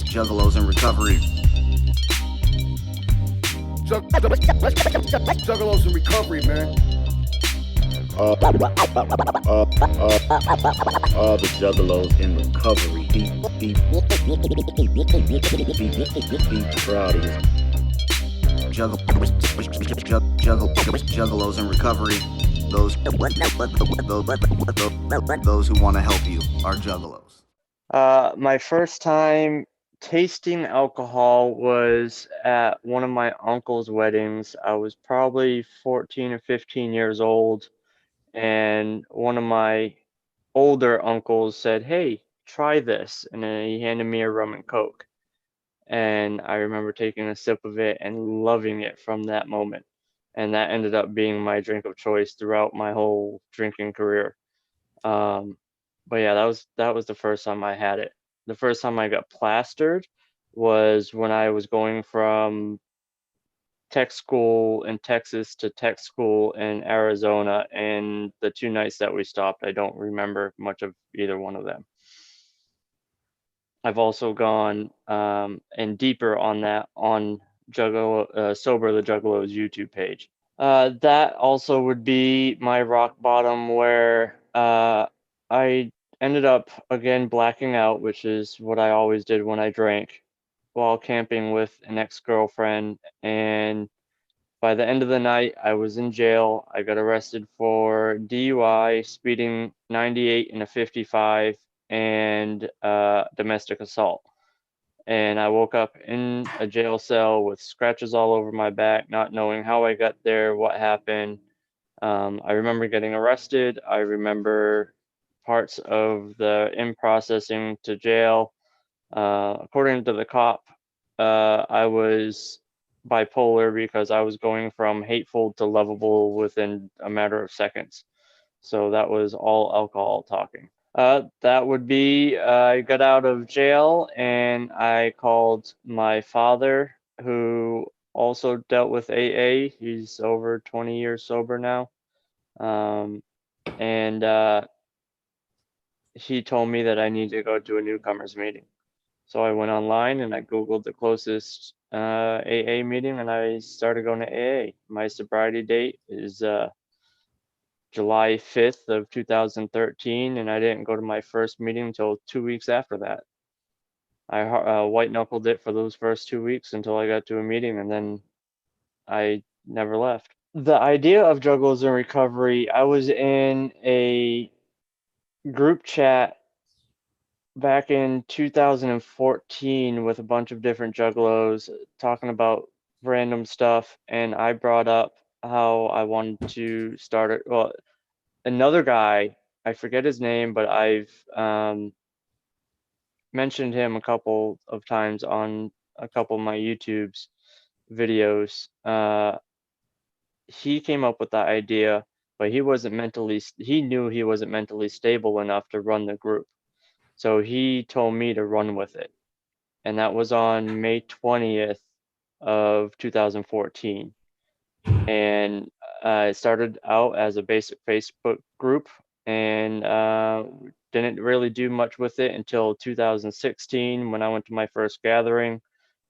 Juggalos in recovery. Juggalos in recovery, man. The Juggalos in recovery. Deep proud of you. Juggalos in recovery. Those who want to help you are Juggalos. My first time tasting alcohol was at one of my uncle's weddings. I was probably 14 or 15 years old, and one of my older uncles said, "Hey, try this," and then he handed me a rum and coke. And I remember taking a sip of it and loving it from that moment. And that ended up being my drink of choice throughout my whole drinking career. But yeah, that was the first time I had it. The first time I got plastered was when I was going from tech school in Texas to tech school in Arizona, and the 2 nights that we stopped, I don't remember much of either one of them. I've also gone and deeper on that on Juggalo, Sober the Juggalo's YouTube page. That also would be my rock bottom, where I ended up again blacking out, which is what I always did when I drank, while camping with an ex-girlfriend. And by the end of the night, I was in jail. I got arrested for DUI, speeding 98 in a 55, and domestic assault. And I woke up in a jail cell with scratches all over my back, not knowing how I got there, what happened. I remember getting arrested. I remember parts of the in processing to jail. According to the cop, I was bipolar because I was going from hateful to lovable within a matter of seconds. So that was all alcohol talking. That would be, I got out of jail and I called my father, who also dealt with AA. He's over 20 years sober now. And he told me that I need to go to a newcomers meeting. So I went online and I Googled the closest AA meeting, and I started going to AA. My sobriety date is July 5th of 2013, and I didn't go to my first meeting until 2 weeks after that. I white knuckled it for those first 2 weeks until I got to a meeting, and then I never left. The idea of Juggalos in Recovery, I was in a group chat back in 2014 with a bunch of different Juggalos talking about random stuff, and I brought up how I wanted to start it. Well, another guy, I forget his name, but I've mentioned him a couple of times on a couple of my YouTube's videos. He came up with that idea, but he knew he wasn't mentally stable enough to run the group. So he told me to run with it. And that was on May 20th of 2014. And it started out as a basic Facebook group, and didn't really do much with it until 2016, when I went to my first gathering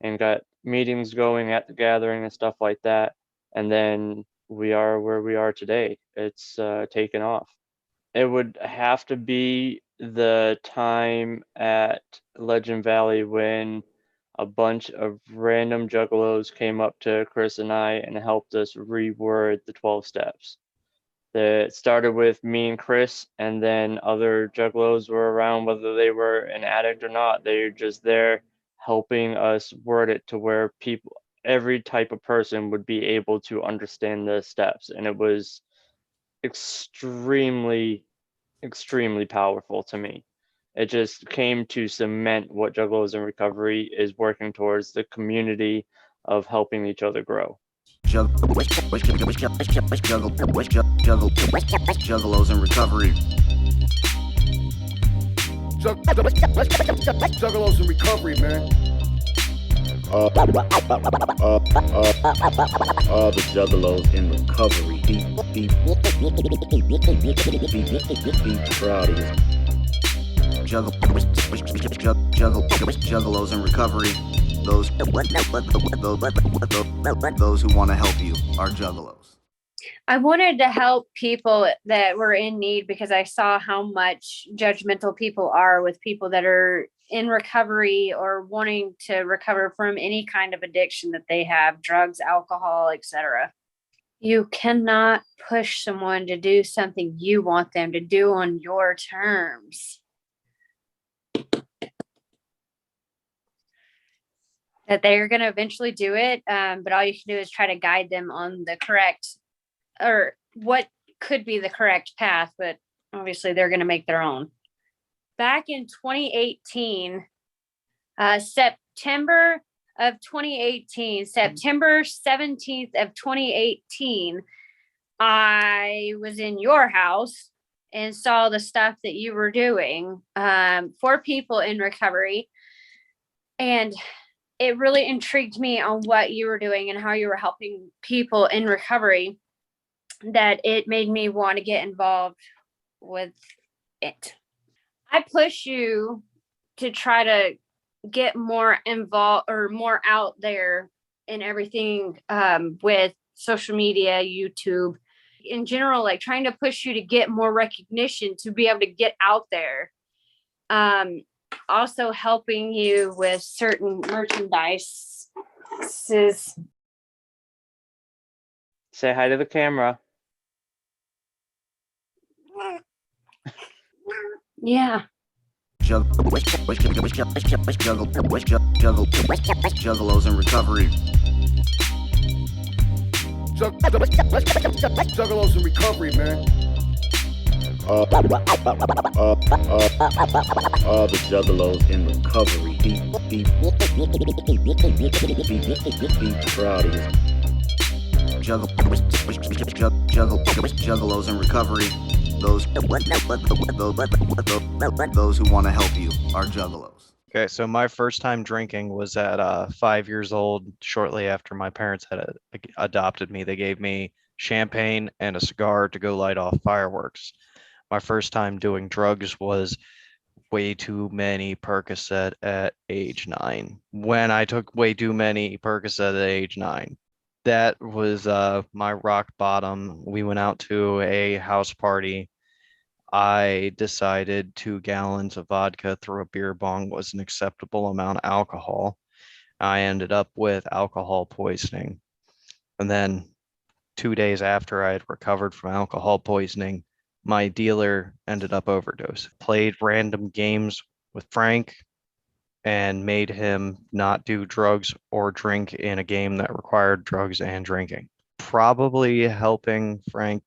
and got meetings going at the gathering and stuff like that. And then we are where we are today. It's taken off. It would have to be the time at Legend Valley when a bunch of random Juggalos came up to Chris and I and helped us reword the 12 steps. It started with me and Chris, and then other Juggalos were around, whether they were an addict or not. They were just there helping us word it to where every type of person would be able to understand the steps. And it was extremely powerful to me. It just came to cement what Juggalos in Recovery is working towards, the community of helping each other grow. Juggalos in Recovery. Juggalos in recovery, man. The Juggalos in recovery. Deep proud of you. Juggalos in recovery. Those who want to help you are juggalos. I wanted to help people that were in need because I saw how much judgmental people are with people that are in recovery or wanting to recover from any kind of addiction that they have, drugs, alcohol, etc. You cannot push someone to do something you want them to do on your terms. That they're going to eventually do it, but all you can do is try to guide them on the correct or what could be the correct path, but obviously they're going to make their own. Back in 2018, September 17th of 2018, I was in your house and saw the stuff that you were doing for people in recovery. And it really intrigued me on what you were doing and how you were helping people in recovery, that it made me want to get involved with it. I push you to try to get more involved or more out there in everything with social media, YouTube, in general, like trying to push you to get more recognition to be able to get out there. Also helping you with certain merchandise. Say hi to the camera. Yeah. Juggalos in recovery. Juggalos in recovery, man. The Juggalos in recovery. Be proud of you. Juggalos in recovery. Those who want to help you are juggalos. Okay, so my first time drinking was at 5 years old. Shortly after my parents had adopted me, they gave me champagne and a cigar to go light off fireworks. My first time doing drugs was way too many Percocet at age 9. When I took way too many Percocet at age 9, that was my rock bottom. We went out to a house party. I decided 2 gallons of vodka through a beer bong was an acceptable amount of alcohol. I ended up with alcohol poisoning. And then 2 days after I had recovered from alcohol poisoning, my dealer ended up overdosing. Played random games with Frank and made him not do drugs or drink in a game that required drugs and drinking. Probably helping Frank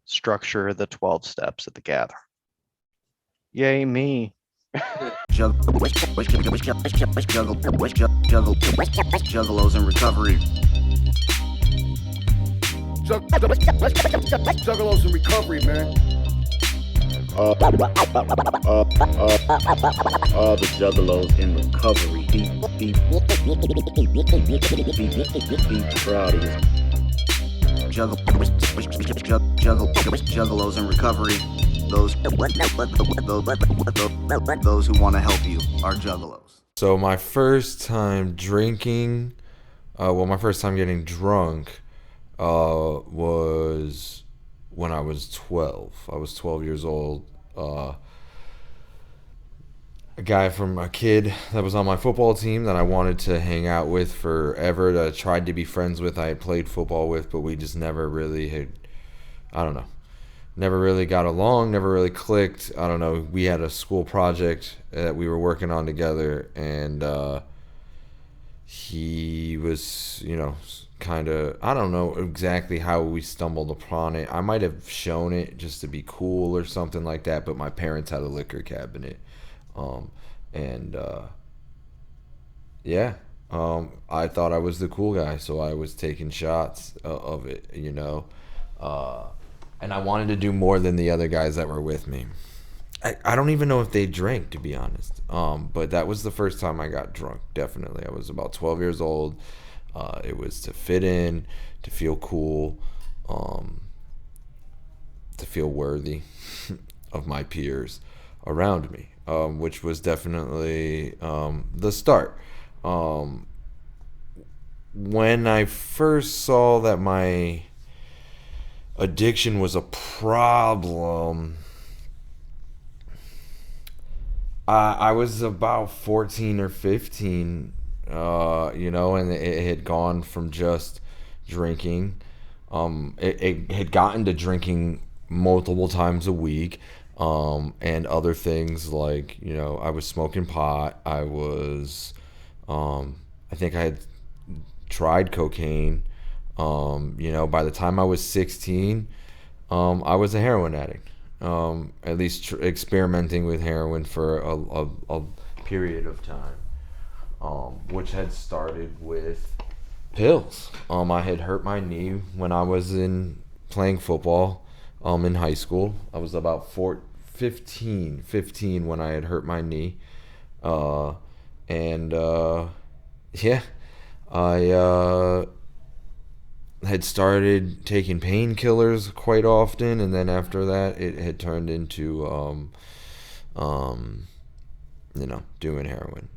structure the 12 steps at the gather. Yay, me. Juggalos in recovery. Juggalos in recovery, man. The Juggalos in recovery. Be proud of you. Juggalos in recovery. Those who want to help you are juggalos. So my first time drinking, my first time getting drunk was when I was 12. I was 12 years old. A kid that was on my football team that I wanted to hang out with forever, that I tried to be friends with, I had played football with, but we just never really never really got along, never really clicked. I don't know. We had a school project that we were working on together, and he was, kind of, I don't know exactly how we stumbled upon it. I might have shown it just to be cool or something like that, but my parents had a liquor cabinet. I thought I was the cool guy, so I was taking shots of it, and I wanted to do more than the other guys that were with me. I don't even know if they drank, to be honest. But that was the first time I got drunk, definitely. I was about 12 years old. It was to fit in, to feel cool, to feel worthy of my peers around me. which was definitely the start. When I first saw that my addiction was a problem, I was about 14 or 15, and it had gone from just drinking. It had gotten to drinking multiple times a week, and other things like, I was smoking pot. I think I had tried cocaine. By the time I was 16, I was a heroin addict. At least experimenting with heroin for a period of time, which had started with pills. I had hurt my knee when I was in playing football, in high school. I was about 15 when I had hurt my knee, and yeah, I had started taking painkillers quite often, and then after that, it had turned into, doing heroin.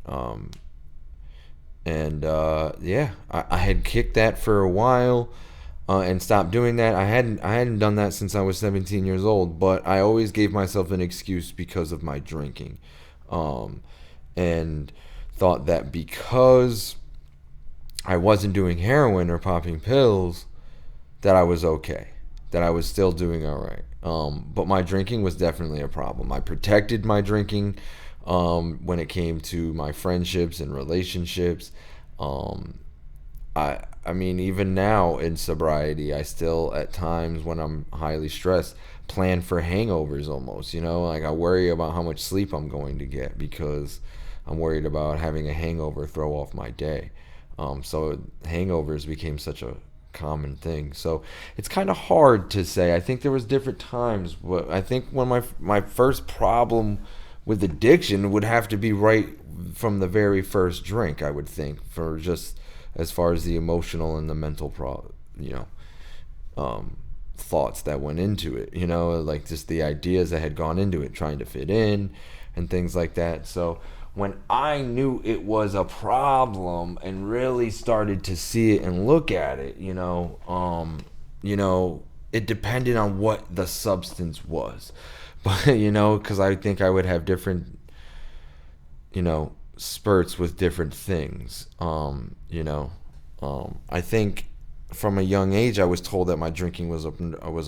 I had kicked that for a while, and stopped doing that. I hadn't done that since I was 17 years old, but I always gave myself an excuse because of my drinking, and thought that because I wasn't doing heroin or popping pills, that I was okay, that I was still doing all right. But my drinking was definitely a problem. I protected my drinking, when it came to my friendships and relationships. I mean, even now in sobriety, I still, at times when I'm highly stressed, plan for hangovers almost. Like I worry about how much sleep I'm going to get because I'm worried about having a hangover throw off my day. So hangovers became such a common thing. So it's kind of hard to say. I think there was different times, but I think when my first problem with addiction would have to be right from the very first drink, I would think, for just as far as the emotional and the mental thoughts that went into it, like just the ideas that had gone into it, trying to fit in and things like that. So when I knew it was a problem and really started to see it and look at it, it depended on what the substance was. But, because I think I would have different, spurts with different things. I think from a young age, I was told that my drinking was a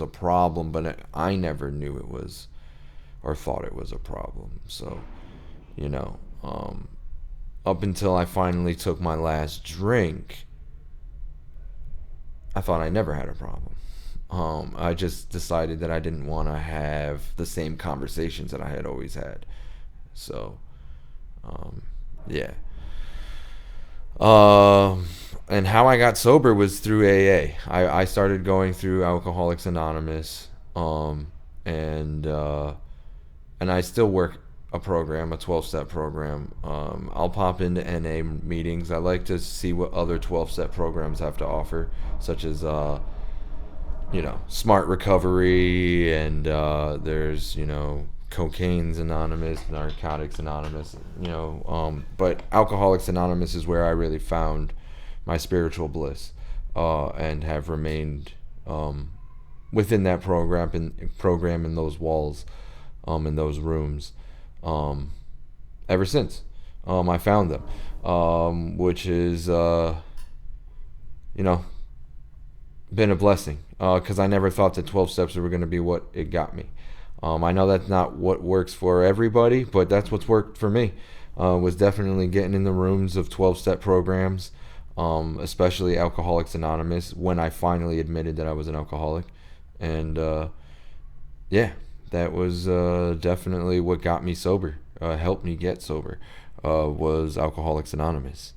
problem, but I never knew it was, or thought it was a problem. So, up until I finally took my last drink, I thought I never had a problem. I just decided that I didn't want to have the same conversations that I had always had. So, yeah. And how I got sober was through AA. I started going through Alcoholics Anonymous, and I still work a program, a 12-step program. I'll pop into NA meetings. I like to see what other 12-step programs have to offer, such as Smart Recovery, and there's Cocaine's Anonymous, Narcotics Anonymous, but Alcoholics Anonymous is where I really found my spiritual bliss, and have remained within that program in those walls, in those rooms, ever since I found them, which is been a blessing, because I never thought that 12 steps were going to be what it got me. I know that's not what works for everybody, but that's what's worked for me. Was definitely getting in the rooms of 12-step programs, especially Alcoholics Anonymous, when I finally admitted that I was an alcoholic. And yeah, that was definitely what got me sober, helped me get sober, was Alcoholics Anonymous.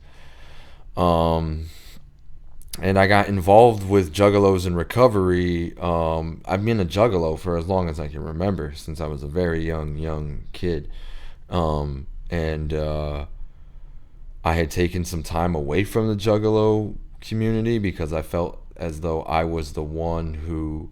And I got involved with Juggalos in recovery. I've been a Juggalo for as long as I can remember, since I was a very young kid. And I had taken some time away from the Juggalo community because I felt as though I was the one who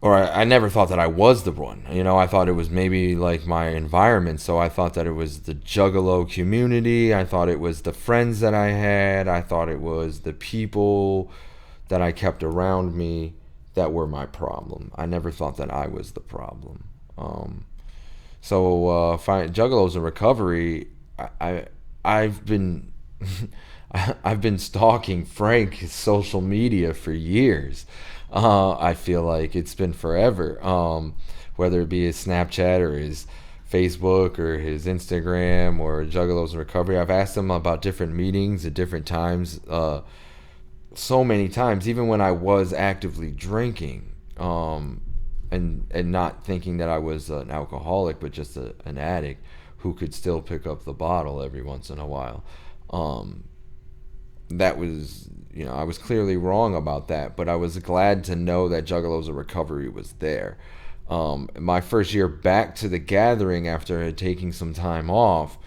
or I never thought that I was the one. You know, I thought it was maybe like my environment. So I thought that it was the Juggalo community. I thought it was the friends that I had. I thought it was the people that I kept around me that were my problem. I never thought that I was the problem. Juggalos in recovery. I've been I've been stalking Frank's social media for years. I feel like it's been forever. Whether it be his Snapchat or his Facebook or his Instagram or Juggalos in Recovery. I've asked him about different meetings at different times, so many times, even when I was actively drinking, and not thinking that I was an alcoholic, but just an addict who could still pick up the bottle every once in a while. That was, I was clearly wrong about that, but I was glad to know that Juggalos of Recovery was there. My first year back to the gathering after taking some time off,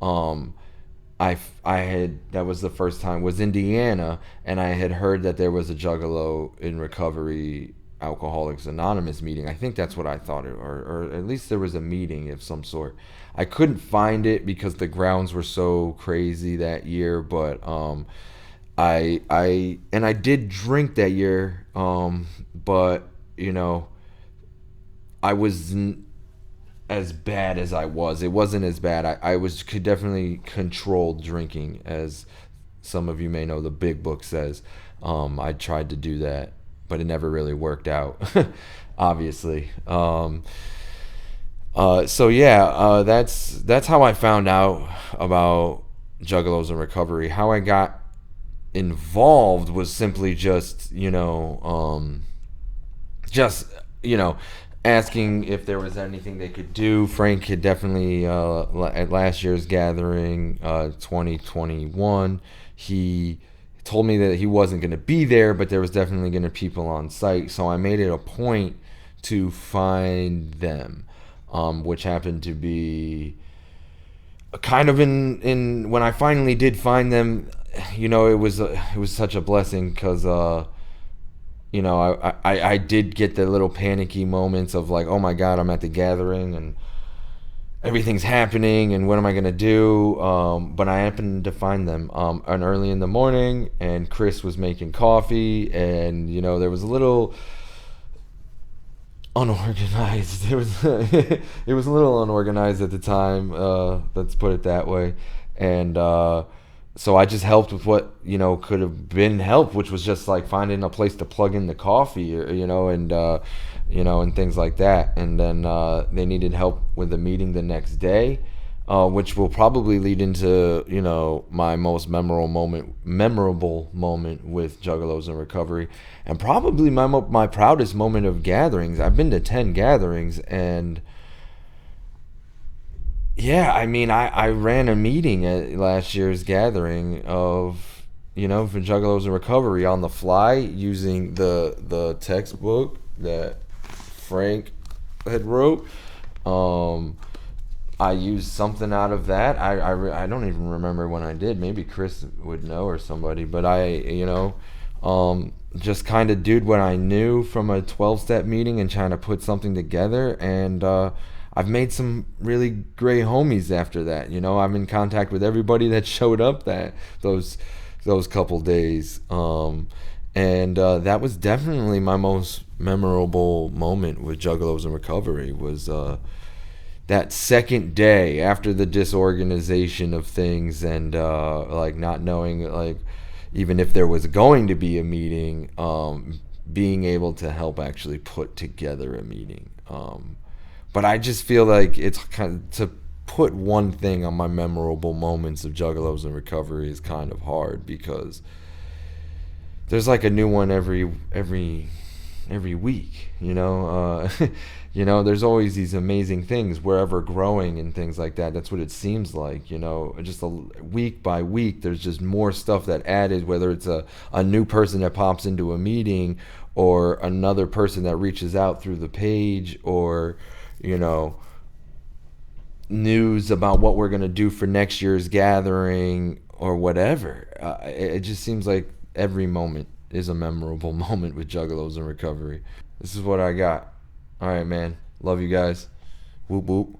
I had, that was the first time, was Indiana, and I had heard that there was a Juggalo in Recovery Alcoholics Anonymous meeting. I think that's what I thought, or at least there was a meeting of some sort. I couldn't find it because the grounds were so crazy that year, but I did drink that year, but I wasn't as bad as I was. It wasn't as bad. Could definitely control drinking, as some of you may know the big book says. I tried to do that, but it never really worked out, obviously. That's how I found out about Juggalos in Recovery. How I got involved was simply just asking if there was anything they could do. Frank had definitely, at last year's gathering, 2021, he told me that he wasn't going to be there, but there was definitely going to be people on site. So I made it a point to find them, which happened to be kind of in when I finally did find them. It was such a blessing because I did get the little panicky moments of like, oh my God, I'm at the gathering and everything's happening and what am I going to do? But I happened to find them and early in the morning, and Chris was making coffee, and there was a little unorganized. It was a little unorganized at the time, let's put it that way. And so I just helped with what could have been help, which was just like finding a place to plug in the coffee, and things like that. And then they needed help with the meeting the next day, which will probably lead into my most memorable moment with Juggalos in Recovery, and probably my proudest moment of gatherings. I've been to 10 gatherings, and yeah, I mean, I ran a meeting at last year's gathering of, for Juggalos in Recovery on the fly using the textbook that Frank had wrote. I used something out of that. I don't even remember when I did. Maybe Chris would know or somebody, but just kind of did what I knew from a 12-step meeting and trying to put something together. And I've made some really great homies after that. I'm in contact with everybody that showed up those couple days. And that was definitely my most memorable moment with Juggalos in Recovery, was that second day after the disorganization of things, and not knowing even if there was going to be a meeting, being able to help actually put together a meeting. But I just feel like it's kind of, to put one thing on my memorable moments of Juggalos in Recovery is kind of hard, because there's like a new one every week. There's always these amazing things wherever growing and things like that. That's what it seems like. Just week by week, there's just more stuff that added, whether it's a new person that pops into a meeting, or another person that reaches out through the page, or news about what we're going to do for next year's gathering, or whatever. It just seems like every moment is a memorable moment with Juggalos in Recovery. This is what I got. All right, man. Love you guys. Whoop whoop.